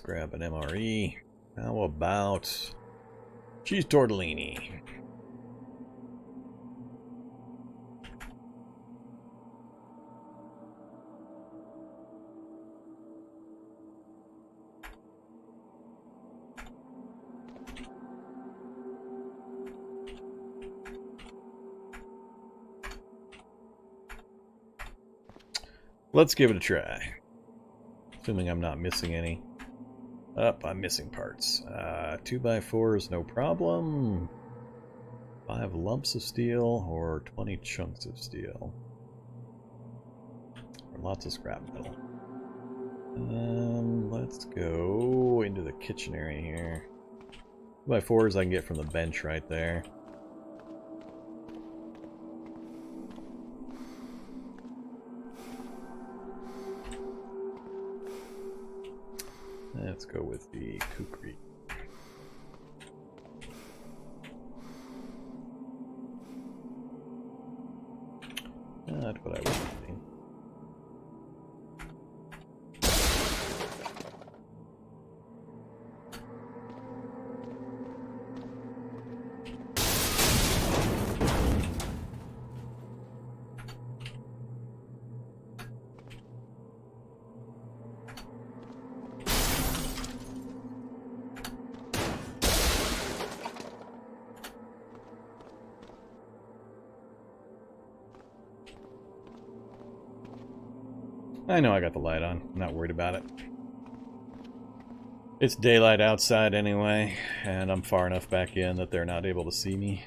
Let's grab an MRE. How about cheese tortellini? Let's give it a try. Assuming I'm not missing any. I'm missing parts. 2x4 is no problem. 5 lumps of steel or 20 chunks of steel. Or lots of scrap metal. Let's go into the kitchen area here. 2x4s I can get from the bench right there. Let's go with the kukri. Not what I was thinking. I know I got the light on. I'm not worried about it. It's daylight outside anyway, and I'm far enough back in that they're not able to see me.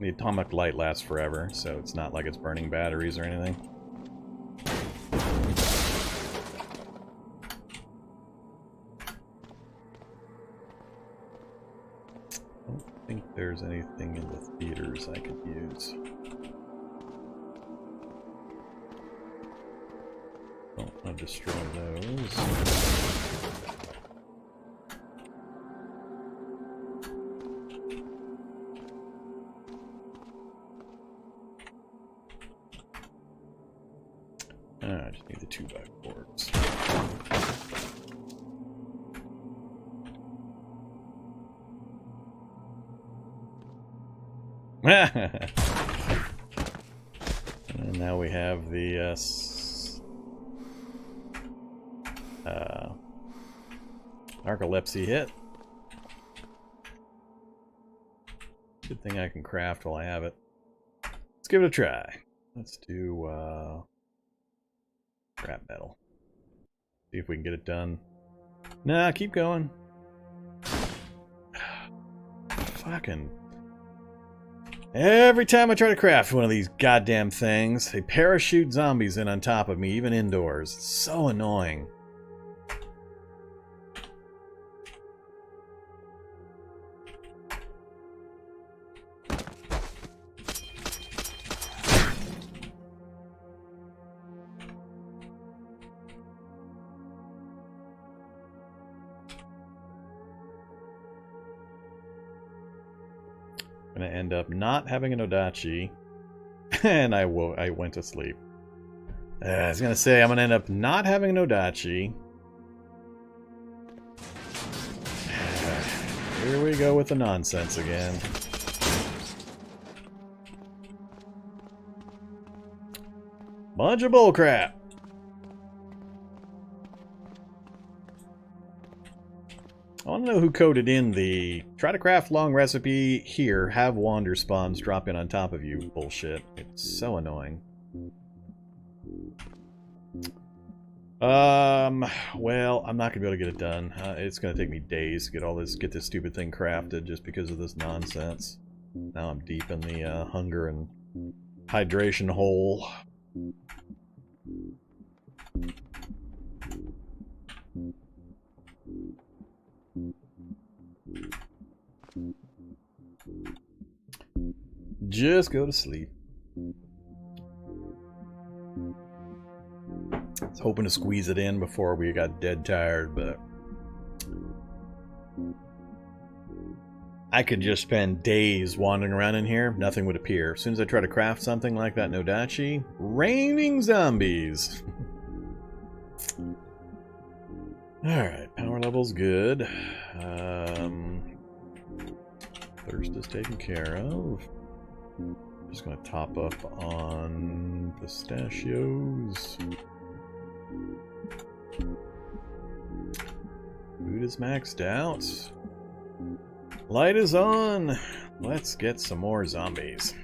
The atomic light lasts forever, so it's not like it's burning batteries or anything. I don't think there's anything in the theaters I could use. Oh, I'll destroy those. I just need the 2x4s. And now we have the narcolepsy hit. Good thing I can craft while I have it. Let's give it a try. Let's do scrap metal. See if we can get it done. Nah, keep going. Fucking. Every time I try to craft one of these goddamn things, they parachute zombies in on top of me, even indoors. It's so annoying. I'm gonna end up not having an Odachi, and I went to sleep. I was gonna say I'm gonna end up not having an Odachi. Here we go with the nonsense again. Bunch of bullcrap. I want to know who coded in the try to craft long recipe here, have Wanderspawns drop in on top of you bullshit. It's so annoying. Well, I'm not gonna be able to get it done. It's gonna take me days to get this stupid thing crafted just because of this nonsense. Now I'm deep in the hunger and hydration hole. Just go to sleep. I was hoping to squeeze it in before we got dead tired, but I could just spend days wandering around in here. Nothing would appear. As soon as I try to craft something like that Nodachi, raining zombies. Alright, power level's good. Thirst is taken care of. Just gonna top up on pistachios. Food is maxed out. Light is on. Let's get some more zombies.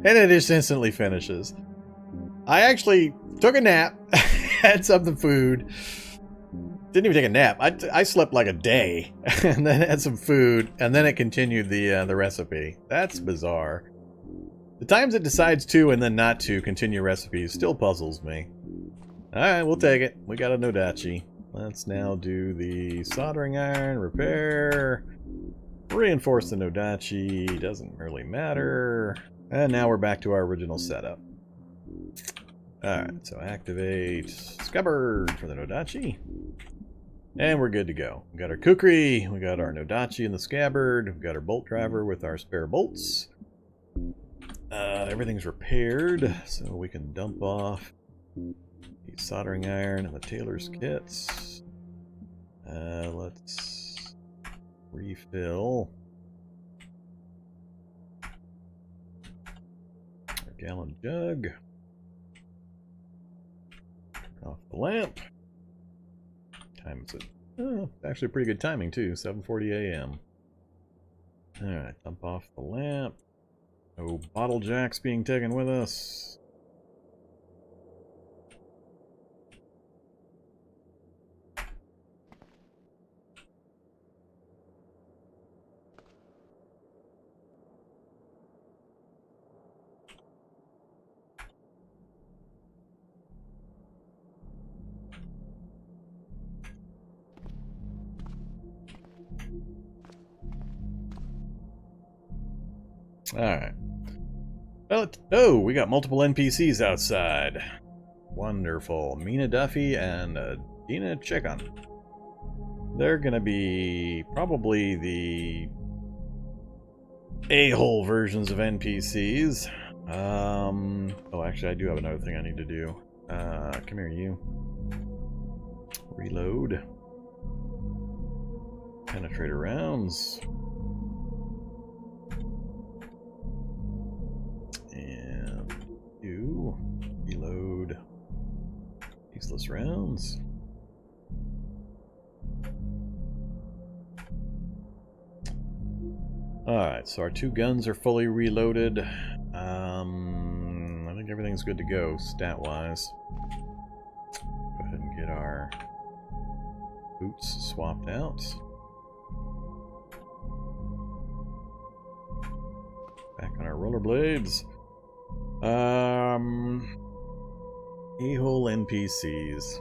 And it just instantly finishes. I actually took a nap, had some food. Didn't even take a nap. I slept like a day, and then had some food, and then it continued the recipe. That's bizarre. The times it decides to and then not to continue recipes still puzzles me. Alright, we'll take it. We got a Nodachi. Let's now do the soldering iron, repair, reinforce the Nodachi, doesn't really matter. And now we're back to our original setup. Alright, so activate Scabbard for the Nodachi. And we're good to go. We got our Kukri, we got our Nodachi in the Scabbard, we've got our bolt driver with our spare bolts. Everything's repaired, so we can dump off the soldering iron and the tailor's kits. Let's refill our gallon jug. Turn off the lamp. Time is it? Oh, actually pretty good timing too, 7:40 a.m. Alright, dump off the lamp. No bottle jacks being taken with us. Alright. Oh, we got multiple NPCs outside. Wonderful. Mina Duffy and Dina Chicken. They're gonna be probably the a-hole versions of NPCs. Oh, actually, I do have another thing I need to do. Come here, you. Reload. Penetrator rounds. You reload useless rounds. Alright, so our two guns are fully reloaded. I think everything's good to go stat-wise. Go ahead and get our boots swapped out. Back on our rollerblades. A-hole NPCs.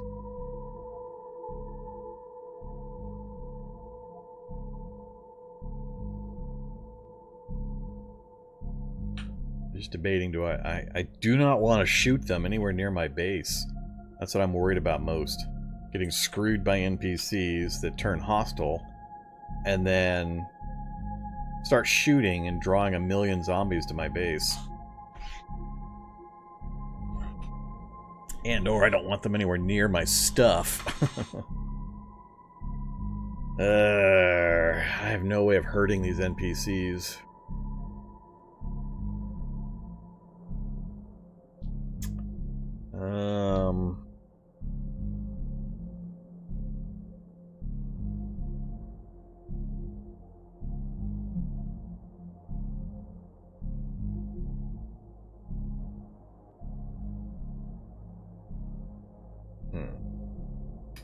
Just debating, do I do not want to shoot them anywhere near my base. That's what I'm worried about most. Getting screwed by NPCs that turn hostile and then start shooting and drawing a million zombies to my base. And or I don't want them anywhere near my stuff. I have no way of hurting these NPCs.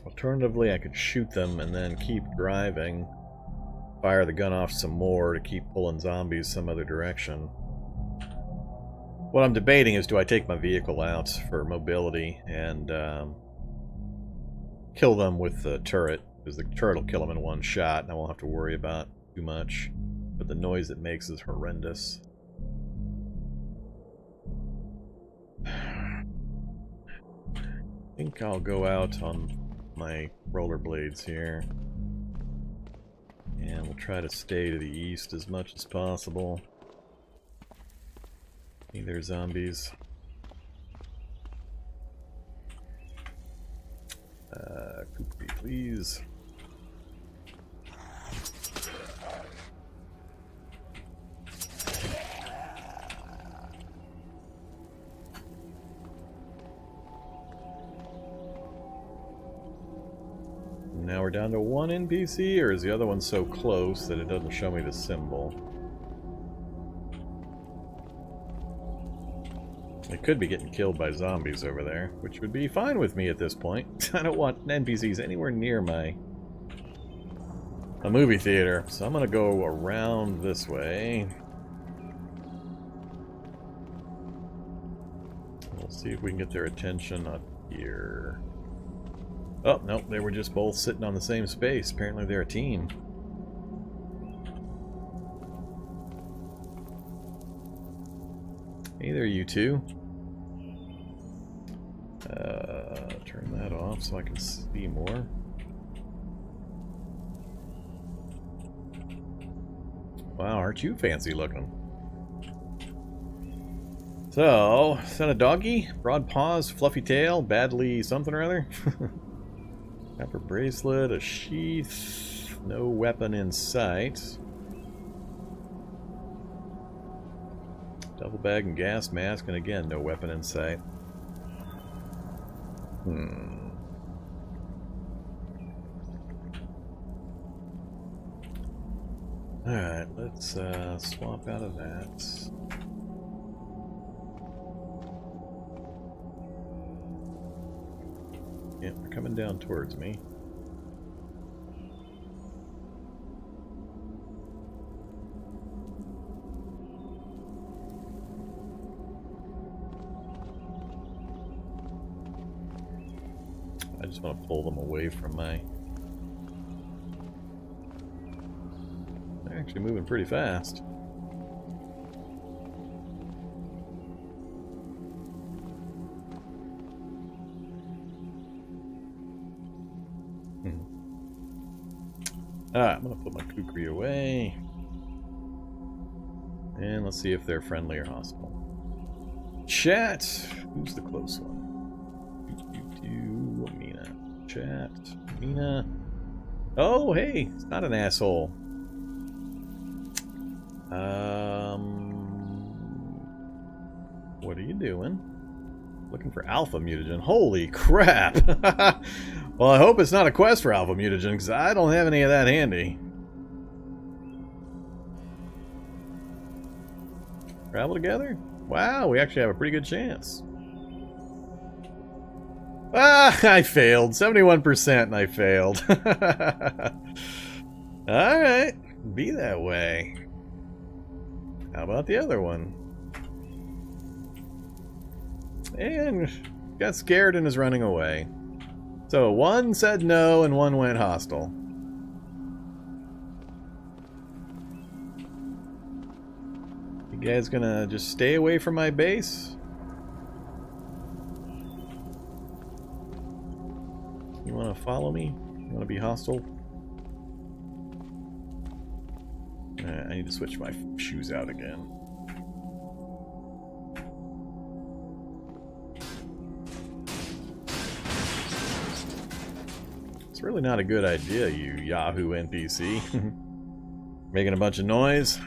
Alternatively, I could shoot them and then keep driving, fire the gun off some more to keep pulling zombies some other direction. What I'm debating is, do I take my vehicle out for mobility and kill them with the turret, because the turret will kill them in one shot and I won't have to worry about too much, but the noise it makes is horrendous. I think I'll go out on my rollerblades here, and we'll try to stay to the east as much as possible. Either zombies. Kukri, please. Now we're down to one NPC, or is the other one so close that it doesn't show me the symbol? It could be getting killed by zombies over there, which would be fine with me at this point. I don't want NPCs anywhere near a movie theater, so I'm gonna go around this way. We'll see if we can get their attention up here. Oh, nope, they were just both sitting on the same space. Apparently they're a team. Hey there, you two. Turn that off so I can see more. Wow, aren't you fancy looking? So, is that a doggy? Broad paws, fluffy tail, badly something or other? Copper bracelet, a sheath, no weapon in sight. Double bag and gas mask, and again, no weapon in sight. Alright, let's swap out of that. Yeah, they're coming down towards me. I just want to pull them away from my... They're actually moving pretty fast. Alright, I'm gonna put my kukri away. And let's see if they're friendly or hostile. Chat! Who's the close one? Mina. Chat. Mina. Oh, hey! It's not an asshole. What are you doing? Looking for alpha mutagen. Holy crap! Well, I hope it's not a quest for alpha mutagen, because I don't have any of that handy. Travel together? Wow, we actually have a pretty good chance. Ah, I failed. 71% and I failed. Alright, be that way. How about the other one? And got scared and is running away. So one said no and one went hostile. You guys gonna just stay away from my base? You wanna follow me? You wanna be hostile? I need to switch my shoes out again. It's really not a good idea, you Yahoo NPC. Making a bunch of noise.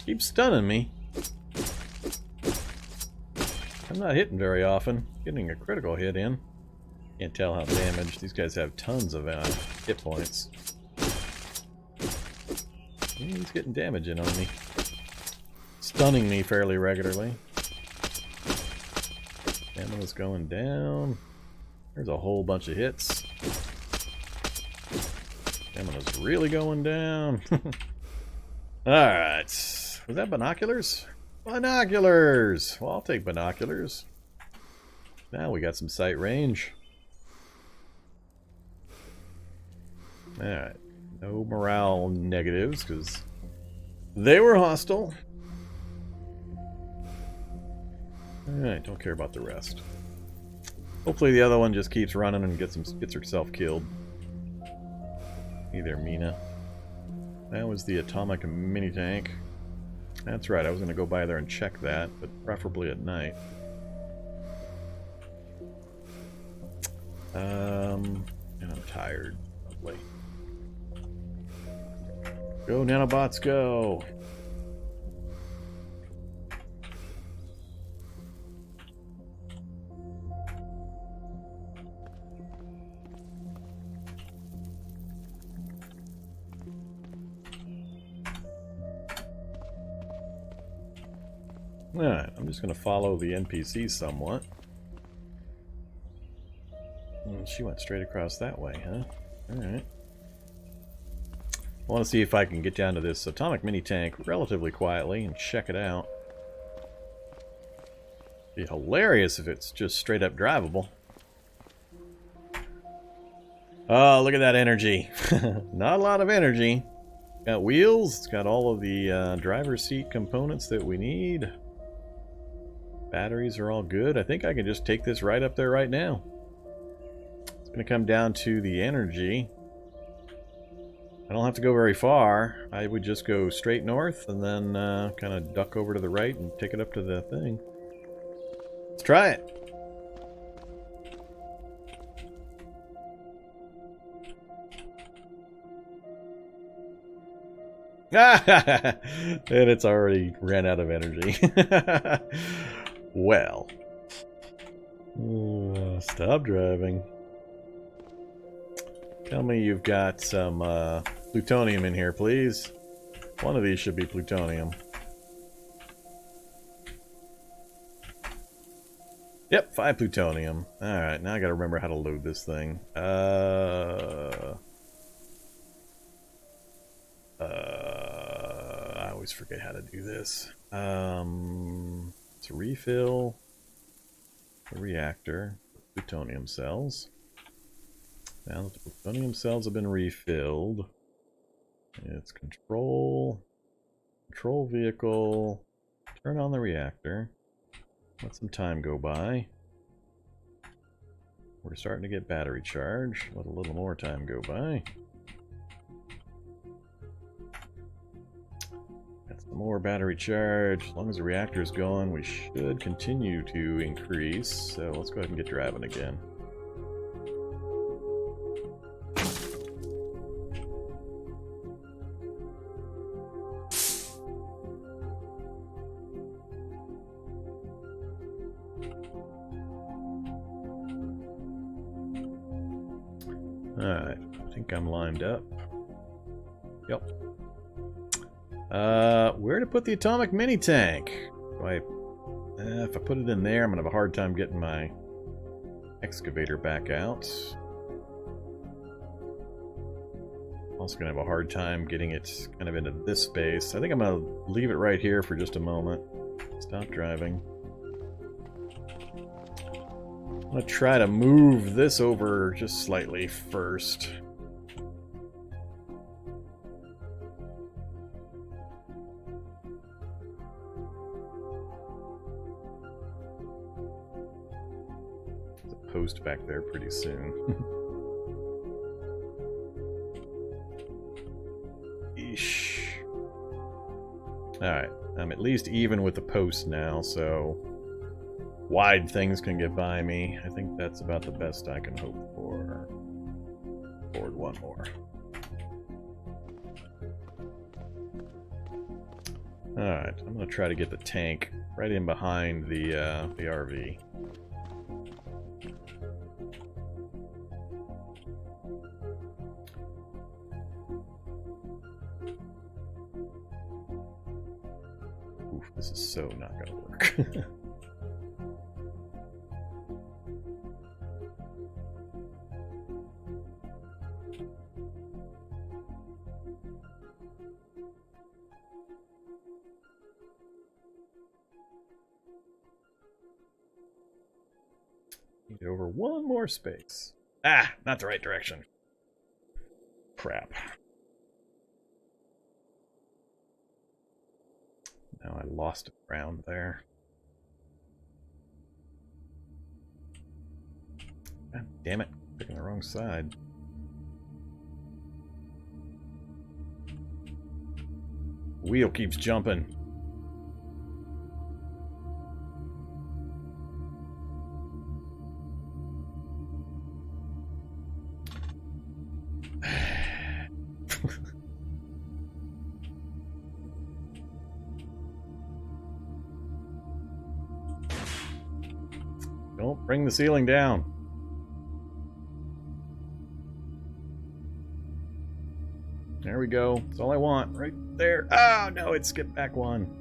Keep stunning me. I'm not hitting very often. Getting a critical hit in. Can't tell how damaged. These guys have tons of hit points. He's getting damage in on me. Stunning me fairly regularly. Stamina's going down. There's a whole bunch of hits. Stamina's really going down. Alright. Was that binoculars? Binoculars! Well, I'll take binoculars. Now we got some sight range. Alright. No morale negatives, because they were hostile. Alright, don't care about the rest. Hopefully the other one just keeps running and gets herself killed. Hey there, Mina. That was the atomic mini tank. That's right, I was going to go by there and check that, but preferably at night. And I'm tired. Lovely. Go, nanobots, go! Alright, I'm just going to follow the NPC somewhat. She went straight across that way, huh? Alright. I want to see if I can get down to this atomic mini-tank relatively quietly and check it out. It'd be hilarious if it's just straight up drivable. Oh, look at that energy. Not a lot of energy. Got wheels, it's got all of the driver's seat components that we need. Batteries are all good. I think I can just take this right up there right now. It's going to come down to the energy. I don't have to go very far. I would just go straight north and then kind of duck over to the right and take it up to the thing. Let's try it. And it's already ran out of energy. Well. Stop driving. Tell me you've got some plutonium in here, please. One of these should be plutonium. Yep, 5 plutonium. Alright, now I gotta remember how to load this thing. I always forget how to do this. To refill the reactor, plutonium cells. Now that the plutonium cells have been refilled, it's control vehicle, turn on the reactor, let some time go by. We're starting to get battery charge, let a little more time go by. More battery charge. As long as the reactor is going, we should continue to increase. So let's go ahead and get driving again. Alright, I think I'm lined up. Yep. Where to put the atomic mini tank? If I put it in there, I'm gonna have a hard time getting my excavator back out. Also gonna have a hard time getting it kind of into this space. I think I'm gonna leave it right here for just a moment. Stop driving. I'm gonna try to move this over just slightly first. Post back there pretty soon. Eesh. Alright, I'm at least even with the post now, so wide things can get by me. I think that's about the best I can hope for. Forward one more. Alright, I'm gonna try to get the tank right in behind the RV. This is so not gonna work. Need over one more space. Ah, not the right direction. Crap. Now I lost ground there. God damn it, picking the wrong side. Wheel keeps jumping. Don't bring the ceiling down. There we go. That's all I want. Right there. Oh, no, it skipped back one.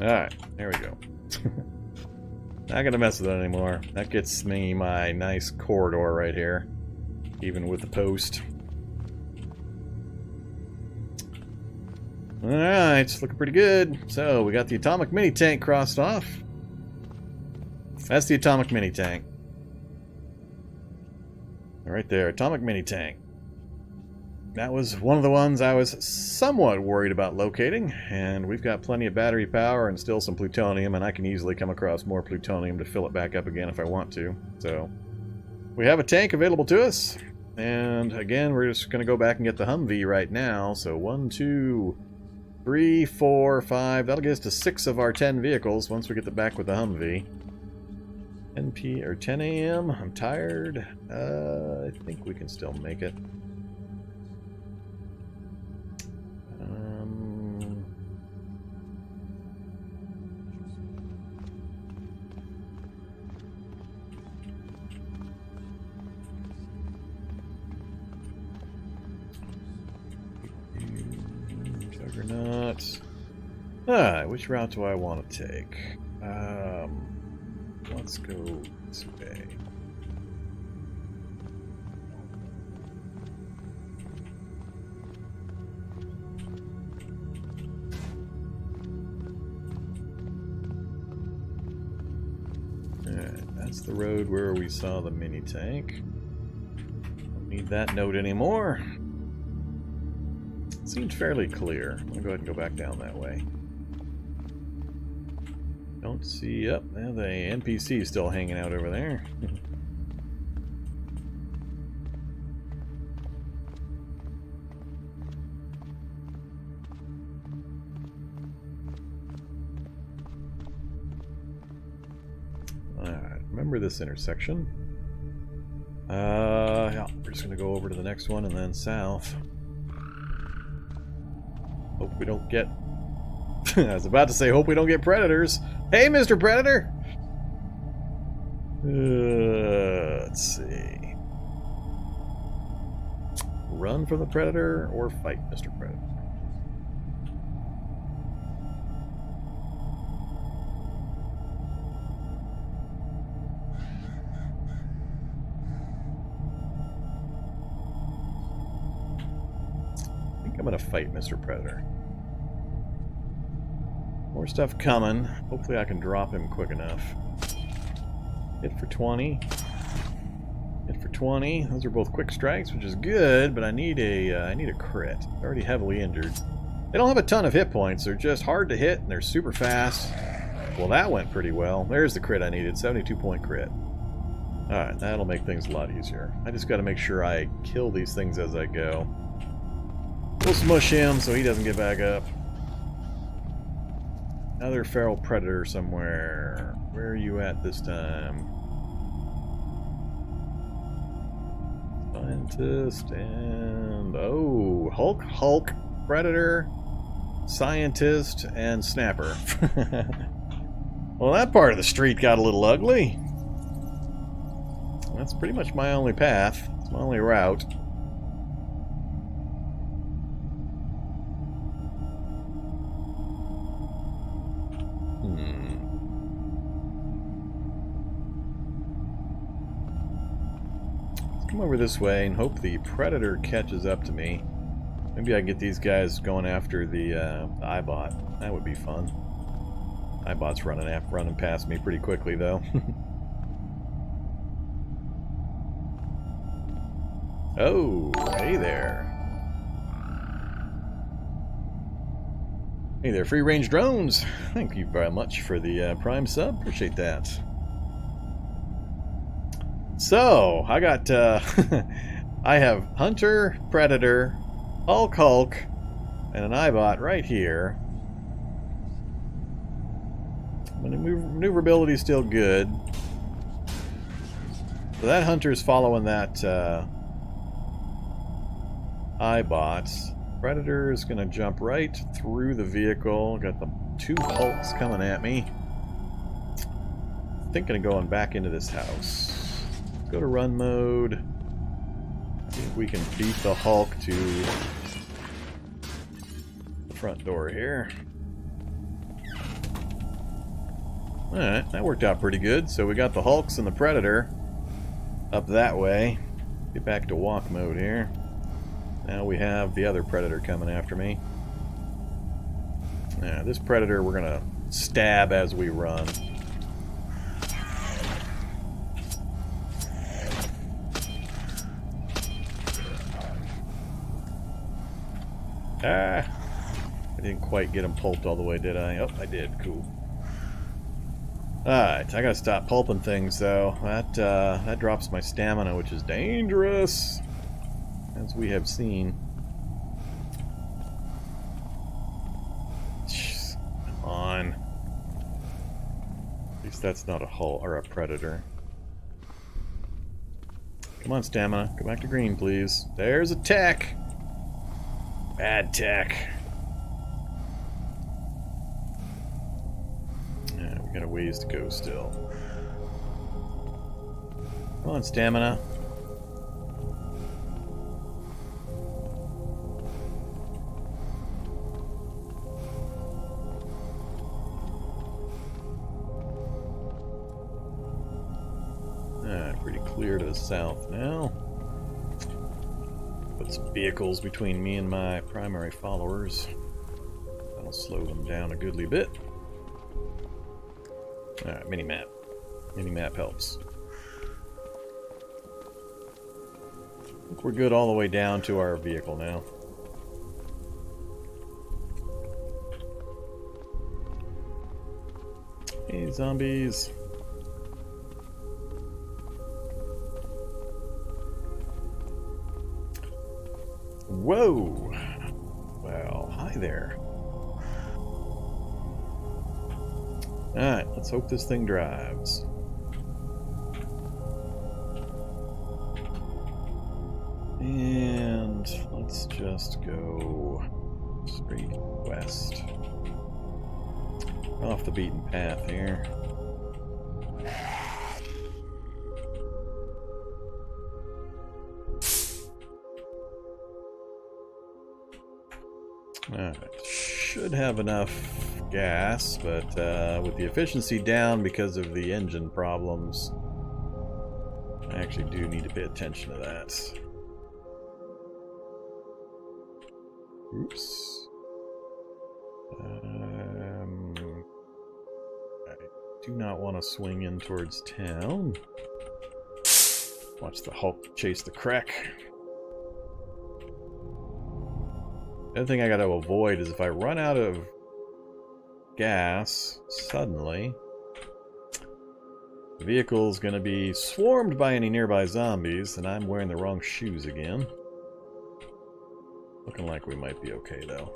Alright, there we go. Not gonna mess with it anymore. That gets me my nice corridor right here, even with the post. Alright, it's looking pretty good. So, we got the atomic mini tank crossed off. That's the atomic mini tank. Right there, atomic mini tank. That was one of the ones I was somewhat worried about locating, and we've got plenty of battery power and still some plutonium, and I can easily come across more plutonium to fill it back up again if I want to. So, we have a tank available to us, and again, we're just going to go back and get the Humvee right now. So 1, 2, 3, 4, 5, that'll get us to 6 of our 10 vehicles once we get back with the Humvee. 10 a.m. I'm tired. I think we can still make it. Juggernauts. Alright, which route do I want to take? Let's go this way. Alright, that's the road where we saw the mini tank. Don't need that note anymore. Seems fairly clear. I'm gonna go ahead and go back down that way. Don't see, yep, the NPC is still hanging out over there. Alright, remember this intersection. Yeah, we're just gonna go over to the next one and then south. Hope we don't get... I was about to say, hope we don't get predators. Hey, Mr. Predator! Let's see. Run from the Predator or fight Mr. Predator? I think I'm gonna fight Mr. Predator. More stuff coming. Hopefully I can drop him quick enough. Hit for 20. Hit for 20. Those are both quick strikes, which is good, but I need a crit. Already heavily injured. They don't have a ton of hit points. They're just hard to hit, and they're super fast. Well, that went pretty well. There's the crit I needed. 72-point crit. Alright, that'll make things a lot easier. I just gotta make sure I kill these things as I go. We'll smush him so he doesn't get back up. Another feral predator somewhere. Where are you at this time? Scientist and... oh, Hulk, Predator, Scientist, and Snapper. Well, that part of the street got a little ugly. That's pretty much my only path. It's my only route. come over this way and hope the Predator catches up to me. Maybe I can get these guys going after the Eyebot. That would be fun. Eyebot's running past me pretty quickly, though. Oh, hey there. Hey there, free-range drones. Thank you very much for the Prime sub. Appreciate that. So, I got, I have Hunter, Predator, Hulk, and an Eyebot right here. Maneuverability is still good. So that Hunter's following that Eyebot. Predator is going to jump right through the vehicle. Got the two Hulks coming at me. Thinking of going back into this house. Go to run mode. See if we can beat the Hulk to the front door here. Alright, that worked out pretty good. So we got the Hulks and the Predator up that way. Get back to walk mode here. Now we have the other Predator coming after me. Now, this Predator we're gonna stab as we run. Ah! I didn't quite get him pulped all the way, did I? Oh, I did. Cool. Alright, I gotta stop pulping things, though. That drops my stamina, which is dangerous, as we have seen. Jeez, come on. At least that's not a Hulk or a Predator. Come on, stamina. Go back to green, please. There's a tech! Bad tech. Yeah, we got a ways to go still. Come on, stamina. Pretty clear to the south now. Put some vehicles between me and my primary followers. That'll slow them down a goodly bit. Alright, mini-map. Mini-map helps. I think we're good all the way down to our vehicle now. Hey, zombies. Whoa! Well, hi there. Alright, let's hope this thing drives. And let's just go straight west. Off the beaten path here. Alright, should have enough gas, but with the efficiency down because of the engine problems, I actually do need to pay attention to that. Oops. I do not want to swing in towards town. Watch the Hulk chase the crack. The other thing I gotta avoid is if I run out of gas suddenly, the vehicle's gonna be swarmed by any nearby zombies, and I'm wearing the wrong shoes again. Looking like we might be okay though.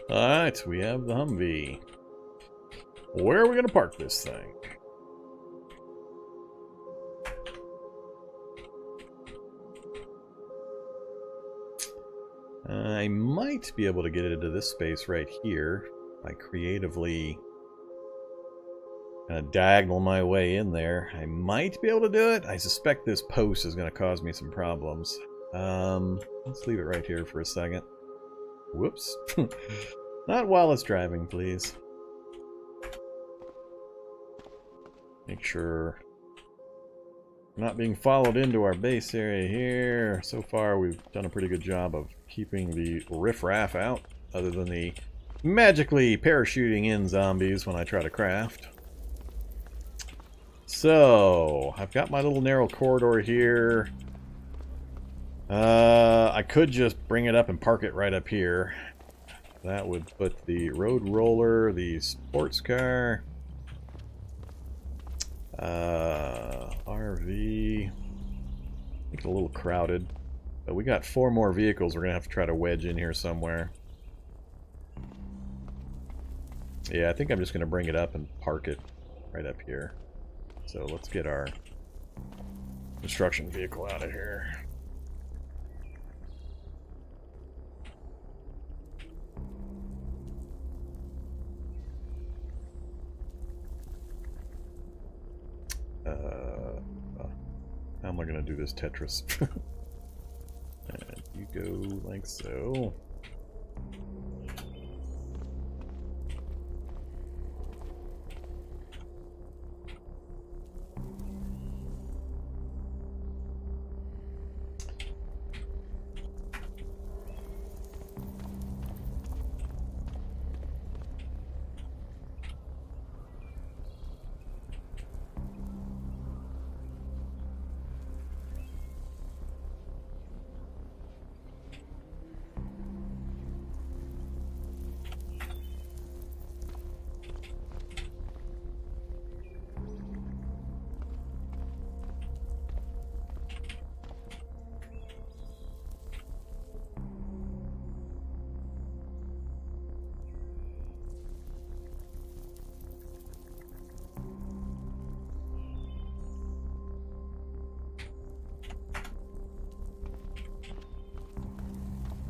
Alright, we have the Humvee. Where are we going to park this thing? I might be able to get it into this space right here by creatively Kind of diagonal my way in there. I might be able to do it. I suspect this post is going to cause me some problems. Let's leave it right here for a second. Whoops. Not while it's driving, please. Make sure we're not being followed into our base area here. So far, we've done a pretty good job of keeping the riffraff out, other than the magically parachuting in zombies when I try to craft. So, I've got my little narrow corridor here. I could just bring it up and park it right up here. That would put the road roller, the sports car, RV. Make it a little crowded. But we got 4 more vehicles we're going to have to try to wedge in here somewhere. Yeah, I think I'm just going to bring it up and park it right up here. So let's get our construction vehicle out of here. How am I going to do this Tetris? And you go like so.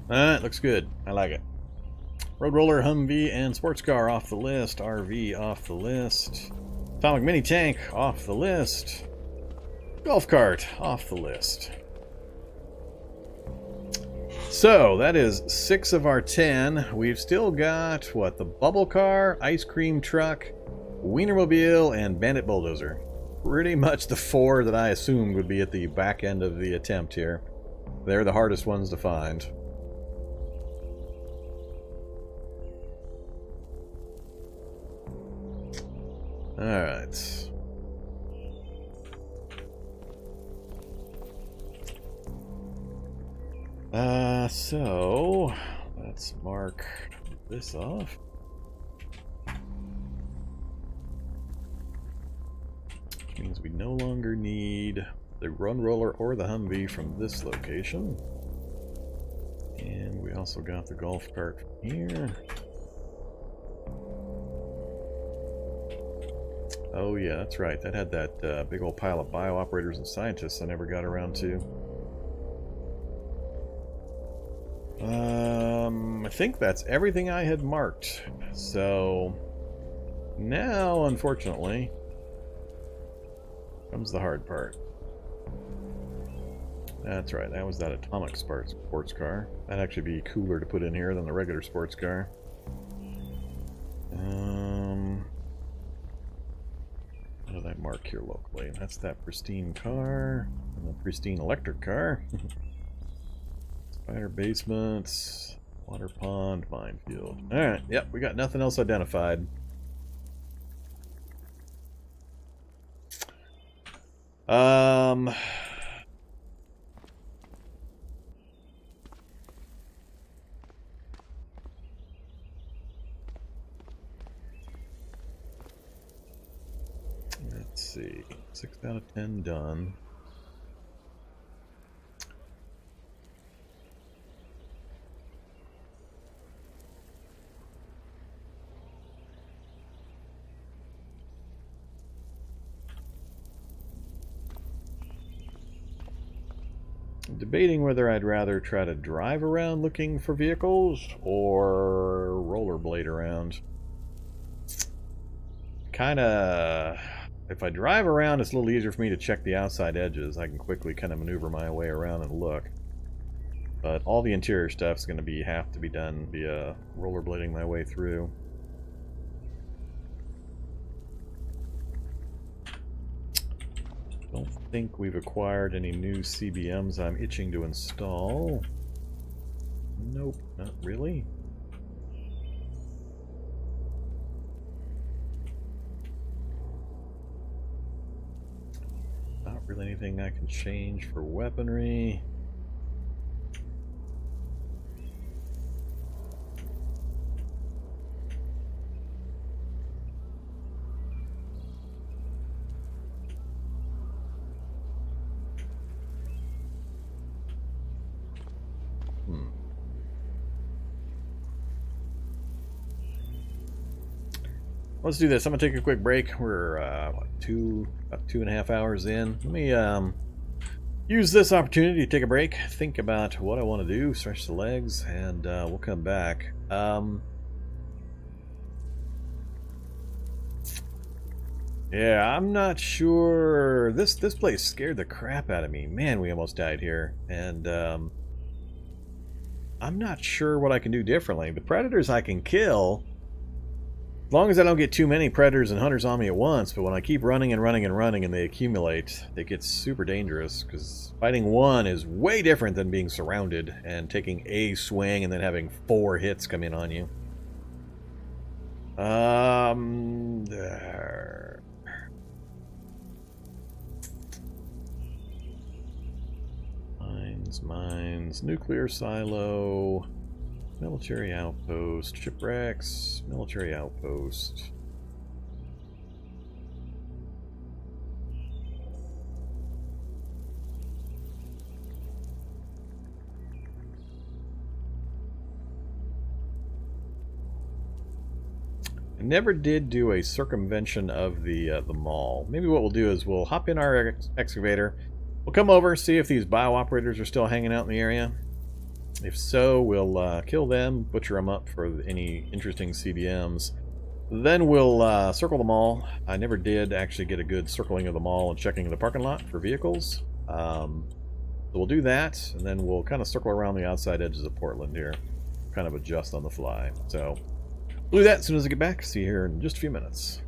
Alright, looks good. I like it. Road roller, Humvee, and sports car off the list. RV off the list. Atomic mini tank off the list. Golf cart off the list. So, that is 6 of our 10. We've still got, what, the bubble car, ice cream truck, Weinermobile, and Bandit Bulldozer. Pretty much the 4 that I assumed would be at the back end of the attempt here. They're the hardest ones to find. Alright. So let's mark this off. Which means we no longer need the run roller or the Humvee from this location. And we also got the golf cart from here. Oh yeah, that's right. That had that big old pile of bio-operators and scientists I never got around to. I think that's everything I had marked. So now, unfortunately, comes the hard part. That's right. That was that atomic sports car. That'd actually be cooler to put in here than the regular sports car. What did I mark here locally? That's that pristine car and the pristine electric car. Spider basements, water pond, minefield. Alright, yep, we got nothing else identified. Let's see. 6 out of 10 done. Debating whether I'd rather try to drive around looking for vehicles or rollerblade around. kind of... If I drive around, it's a little easier for me to check the outside edges. I can quickly kind of maneuver my way around and look. But all the interior stuff is going to have to be done via rollerblading my way through. Don't think we've acquired any new CBMs I'm itching to install. Nope, not really. Not really anything I can change for weaponry. Let's do this. I'm gonna take a quick break. We're about 2.5 hours in. Let me use this opportunity to take a break, think about what I want to do, stretch the legs, and we'll come back. Yeah, I'm not sure. This place scared the crap out of me. Man, we almost died here, and I'm not sure what I can do differently. The predators I can kill. As long as I don't get too many predators and hunters on me at once, but when I keep running and running and running and they accumulate, it gets super dangerous, because fighting one is way different than being surrounded and taking a swing and then having 4 hits come in on you. There. Mines, nuclear silo... Military outpost, shipwrecks, military outpost. I never did do a circumvention of the mall. Maybe what we'll do is we'll hop in our excavator. We'll come over, see if these bio-operators are still hanging out in the area. If so, we'll kill them, butcher them up for any interesting CBMs. Then we'll circle the mall. I never did actually get a good circling of the mall and checking the parking lot for vehicles. So we'll do that, and then we'll kind of circle around the outside edges of Portland here. Kind of adjust on the fly. So we'll do that as soon as I get back. See you here in just a few minutes.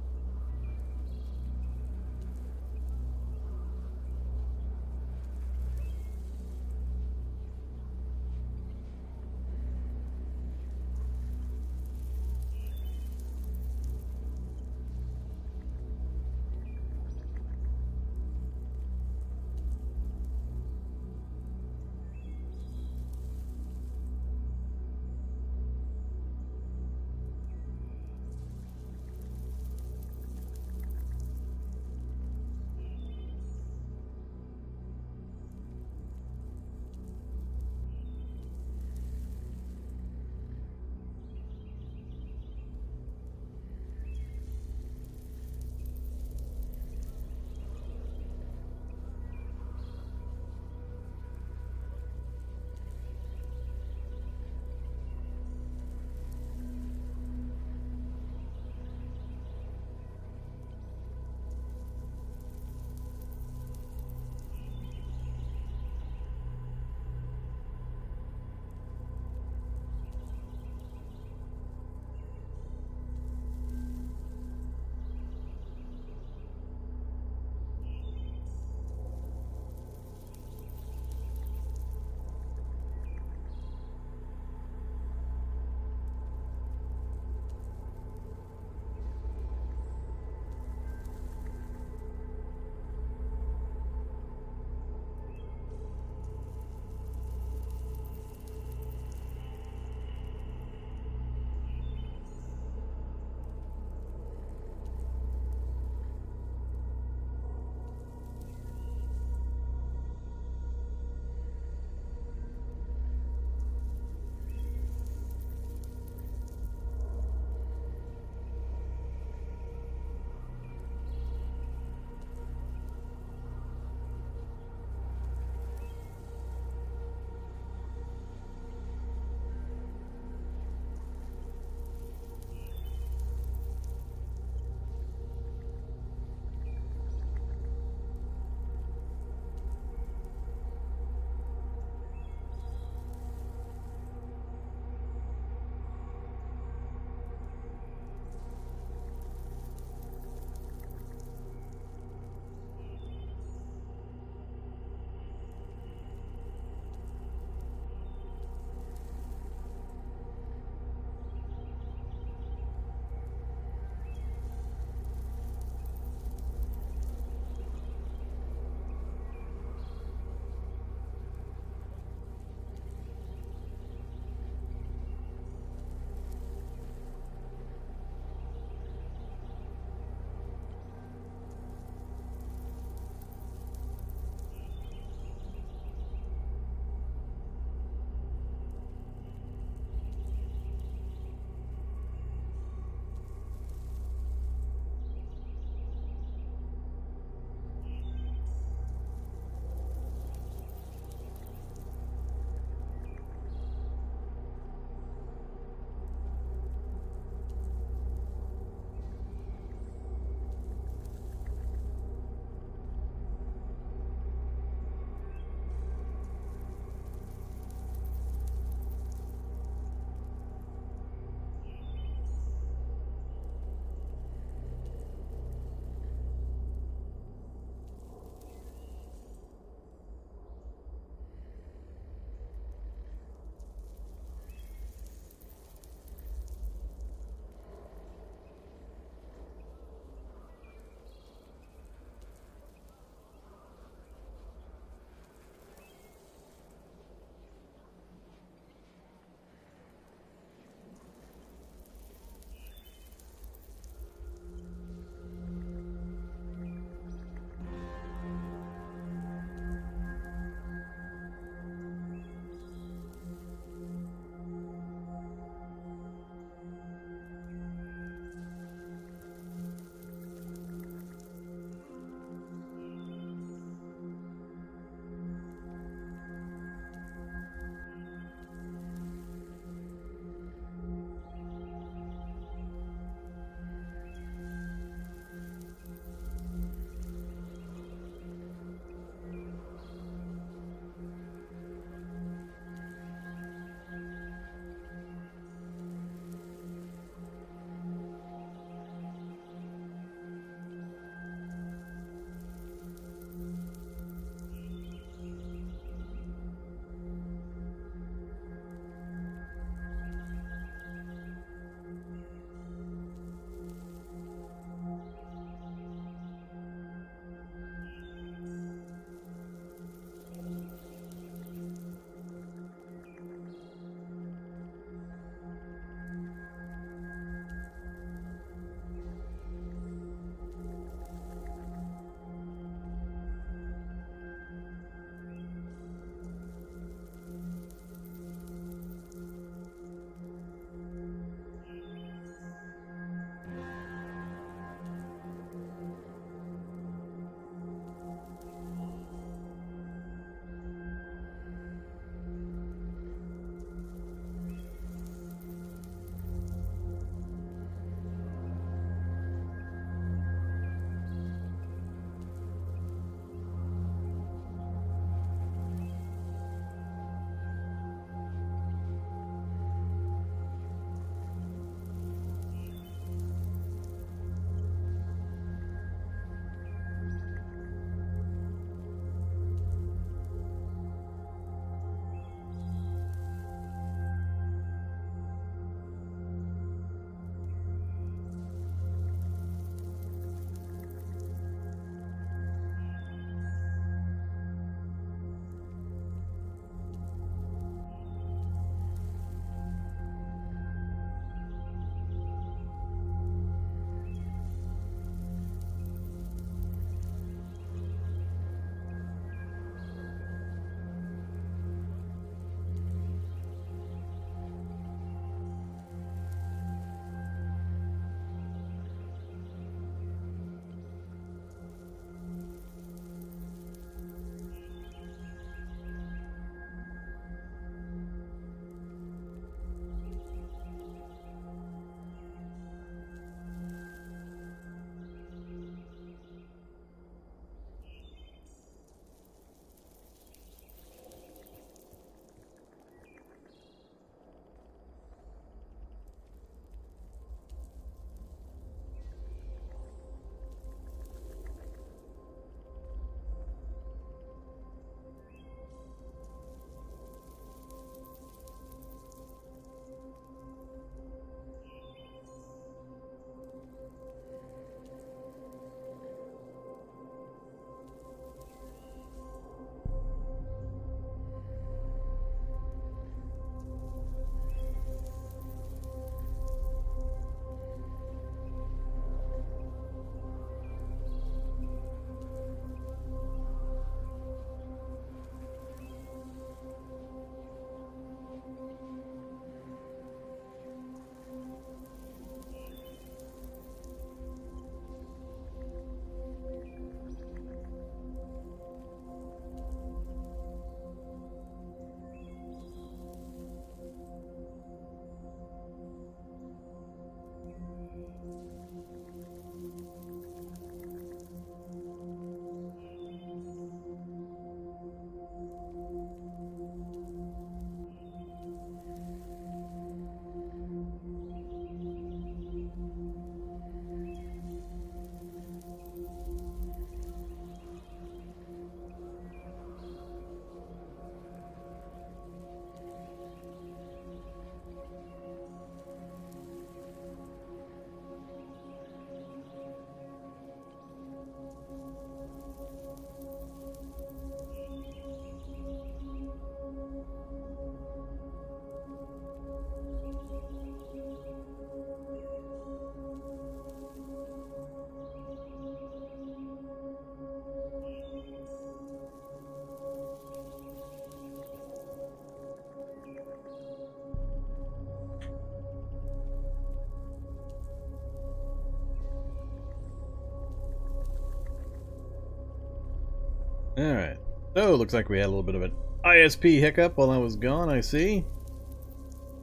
Alright. So, looks like we had a little bit of an ISP hiccup while I was gone, I see.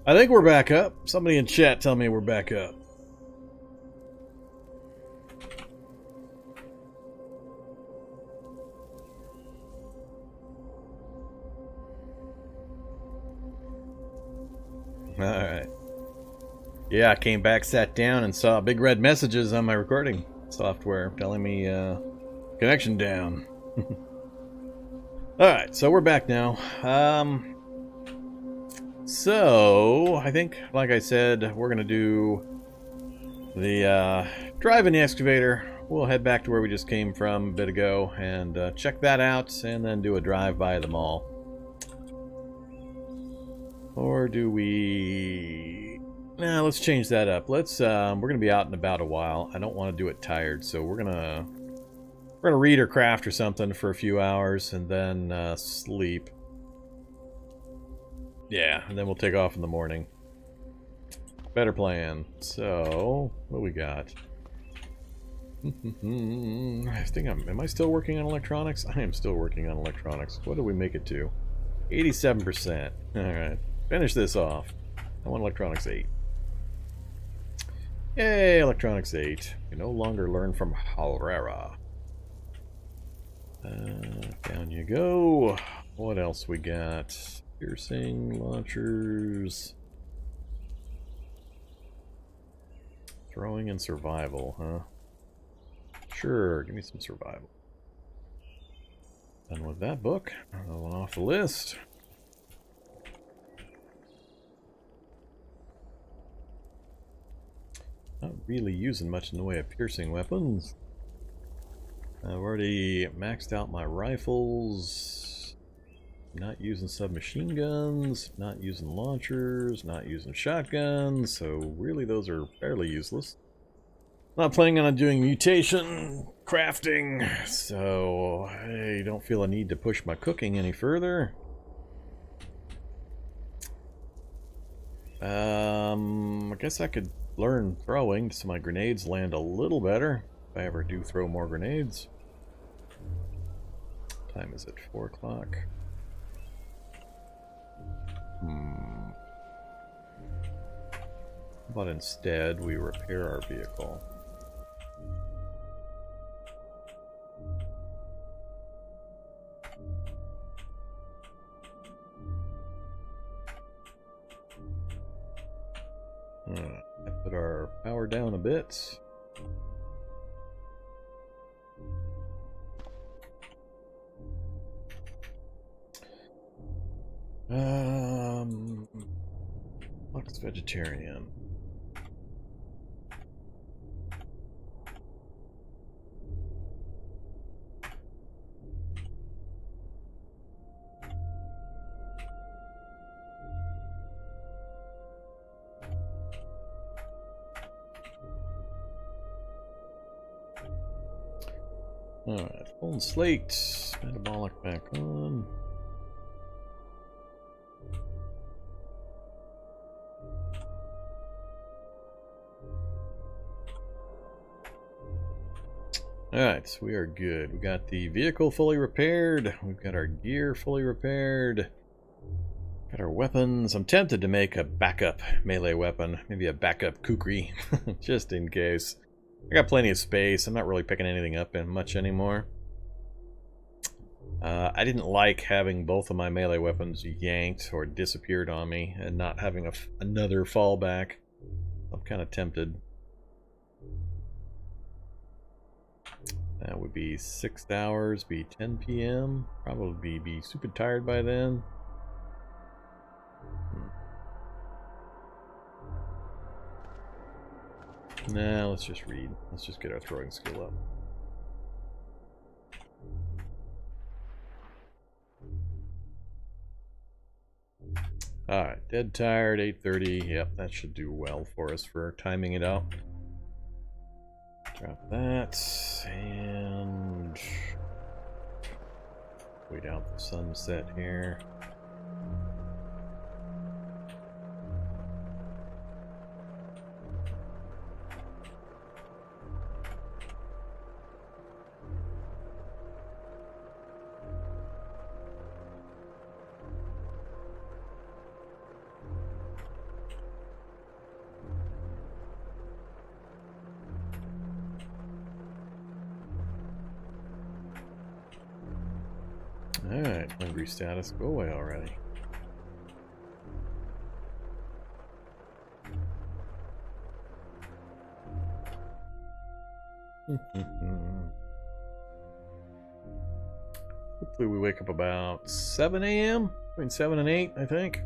I think we're back up. Somebody in chat tell me we're back up. Alright. Yeah, I came back, sat down, and saw big red messages on my recording software telling me connection down. Alright, so we're back now. So, I think, like I said, we're going to do the drive in the excavator. We'll head back to where we just came from a bit ago and check that out, and then do a drive by the mall. Or do we... Nah, let's change that up. Let's, we're going to be out and about a while. I don't want to do it tired, so we're going to read or craft or something for a few hours and then sleep. Yeah, and then we'll take off in the morning. Better plan. So, what do we got? I think am I still working on electronics? I am still working on electronics. What did we make it to? 87%. Alright. Finish this off. I want electronics 8. Yay, electronics 8. We no longer learn from Halrera. Down you go. What else we got? Piercing, launchers. Throwing and survival, huh? Sure, give me some survival. Done with that book. Another one off the list. Not really using much in the way of piercing weapons. I've already maxed out my rifles. Not using submachine guns, not using launchers, not using shotguns, so really those are fairly useless. Not planning on doing mutation, crafting, so I don't feel a need to push my cooking any further. I guess I could learn throwing so my grenades land a little better, if I ever do throw more grenades. What time is it? 4 o'clock. How about instead we repair our vehicle? I put our power down a bit. Lux vegetarian. Alright, full slate, metabolic back on. Alright, so we are good. We got the vehicle fully repaired. We've got our gear fully repaired. Got our weapons. I'm tempted to make a backup melee weapon. Maybe a backup kukri, just in case. I got plenty of space. I'm not really picking anything up in much anymore. I didn't like having both of my melee weapons yanked or disappeared on me and not having another fallback. I'm kind of tempted. That would be 6 hours, be 10 p.m. Probably be super tired by then. Nah, let's just read. Let's just get our throwing skill up. Alright, dead tired, 8:30. Yep, that should do well for us for timing it out. Drop that, and wait out the sunset here. Alright, hungry status, go away already. Hopefully we wake up about 7 a.m. Between 7 and 8, I think.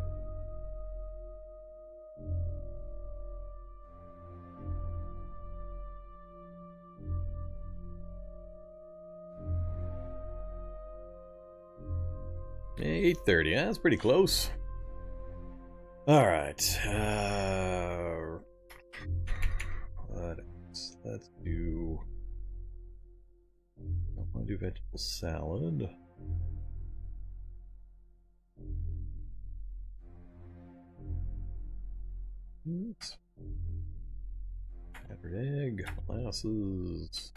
Yeah, 8:30. Yeah, that's pretty close. All right. What else? Let's do. I want to do vegetable salad. Oops. Battered egg, molasses.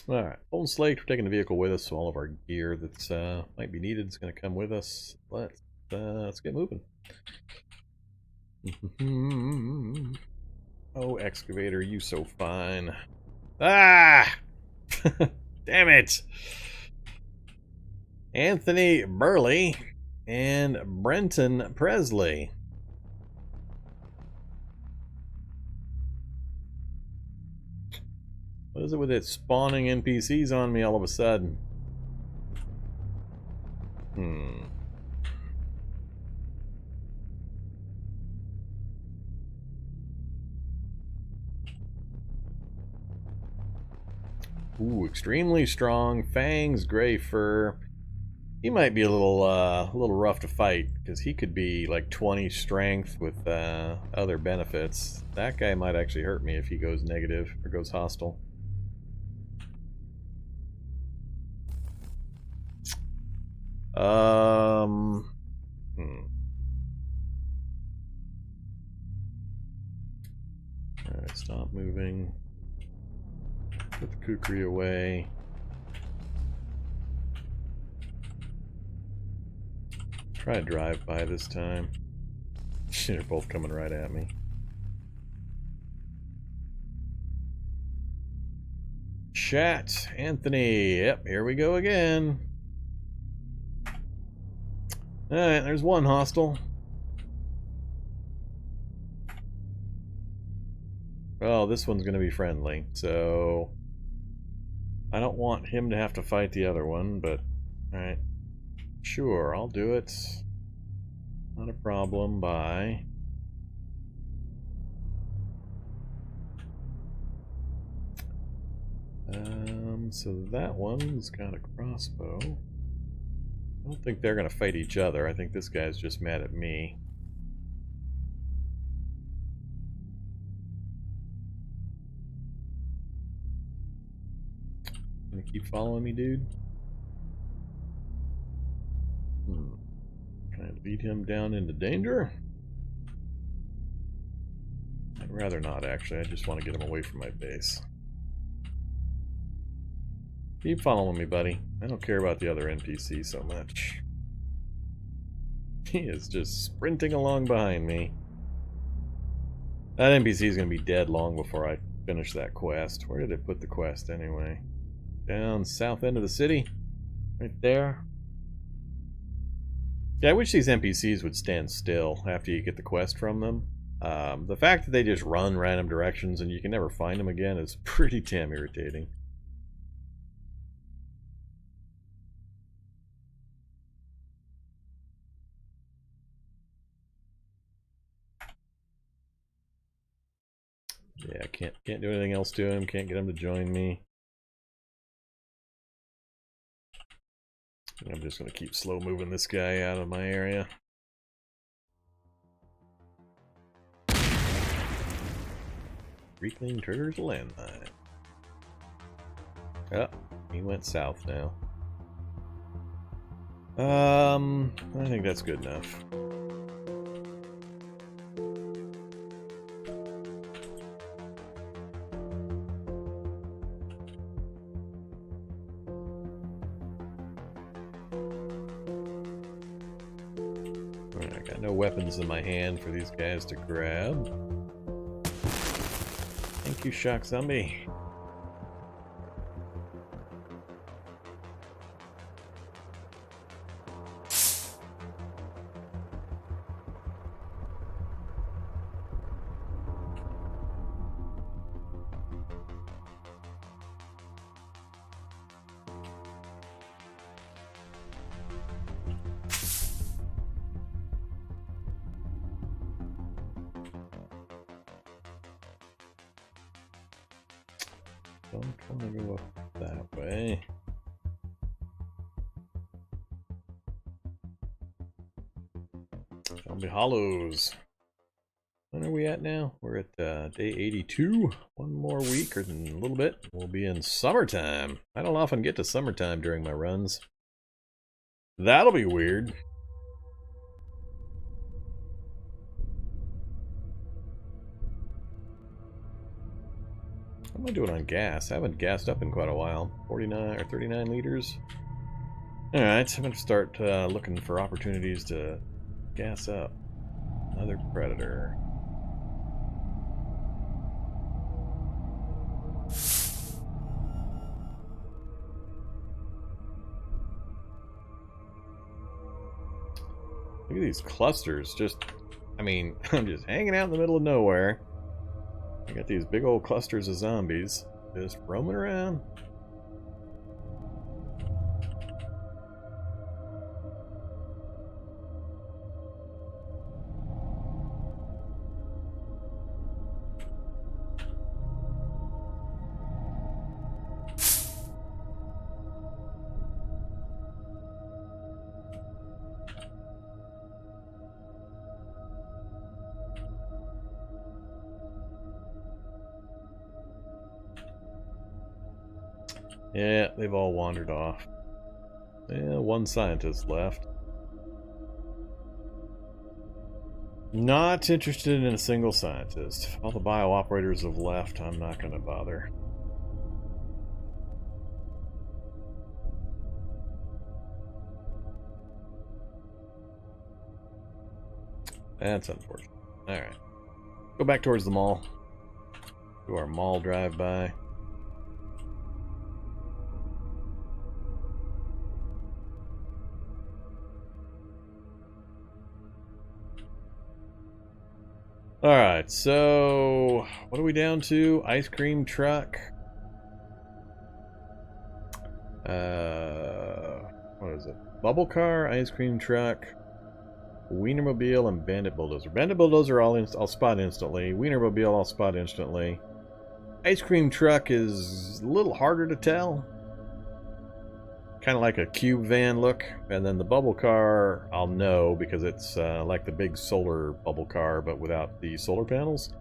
Alright, old slate, we're taking the vehicle with us, so all of our gear that's might be needed is going to come with us. Let's get moving. Oh, excavator, you so fine. Ah! Damn it! Anthony Burley and Brenton Presley. What is it with it spawning NPCs on me all of a sudden? Ooh, extremely strong, fangs, gray fur. He might be a little rough to fight because he could be like 20 strength with other benefits. That guy might actually hurt me if he goes negative or goes hostile. Alright, stop moving. Put the kukri away. Try to drive by this time. They're both coming right at me. Chat, Anthony. Yep, here we go again. Alright, there's one hostile. Well, this one's going to be friendly, so I don't want him to have to fight the other one, but alright. Sure, I'll do it. Not a problem, bye. So that one's got a crossbow. I don't think they're going to fight each other. I think this guy's just mad at me. Gonna keep following me, dude? Trying to lead him down into danger? I'd rather not, actually. I just want to get him away from my base. Keep following me, buddy. I don't care about the other NPC so much. He is just sprinting along behind me. That NPC is going to be dead long before I finish that quest. Where did it put the quest anyway? Down south end of the city? Right there? Yeah, I wish these NPCs would stand still after you get the quest from them. The fact that they just run random directions and you can never find them again is pretty damn irritating. Yeah, can't do anything else to him. Can't get him to join me. I'm just going to keep slow moving this guy out of my area. Reclaim triggers landmine. Oh, he went south now. I think that's good enough. Got no weapons in my hand for these guys to grab. Thank you, Shock Zombie. I'm trying to go up that way. Zombie Hollows. When are we at now? We're at day 82. One more week or a little bit. We'll be in summertime. I don't often get to summertime during my runs. That'll be weird. What am I doing on gas? I haven't gassed up in quite a while. 49 or 39 liters. Alright, I'm going to start looking for opportunities to gas up. Another predator. Look at these clusters. I mean, I'm just hanging out in the middle of nowhere. I got these big old clusters of zombies just roaming around. Yeah, they've all wandered off. Yeah, one scientist left. Not interested in a single scientist. If all the bio-operators have left, I'm not going to bother. That's unfortunate. Alright. Go back towards the mall. Do our mall drive-by. Alright, so what are we down to? Ice cream truck. What is it? Bubble car, ice cream truck, Weinermobile, and Bandit Bulldozer. Bandit Bulldozer I'll spot instantly. Weinermobile I'll spot instantly. Ice cream truck is a little harder to tell. Kind of like a cube van look, and then the bubble car I'll know because it's like the big solar bubble car but without the solar panels.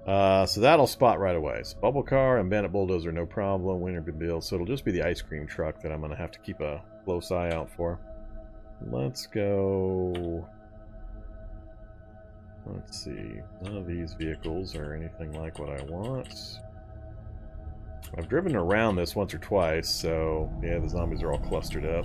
So that'll spot right away. So bubble car and Bandit Bulldozer no problem. Weinermobile, so it'll just be the ice cream truck that I'm going to have to keep a close eye out for. Let's go. Let's see. None of these vehicles are anything like what I want. I've driven around this once or twice, so yeah, the zombies are all clustered up.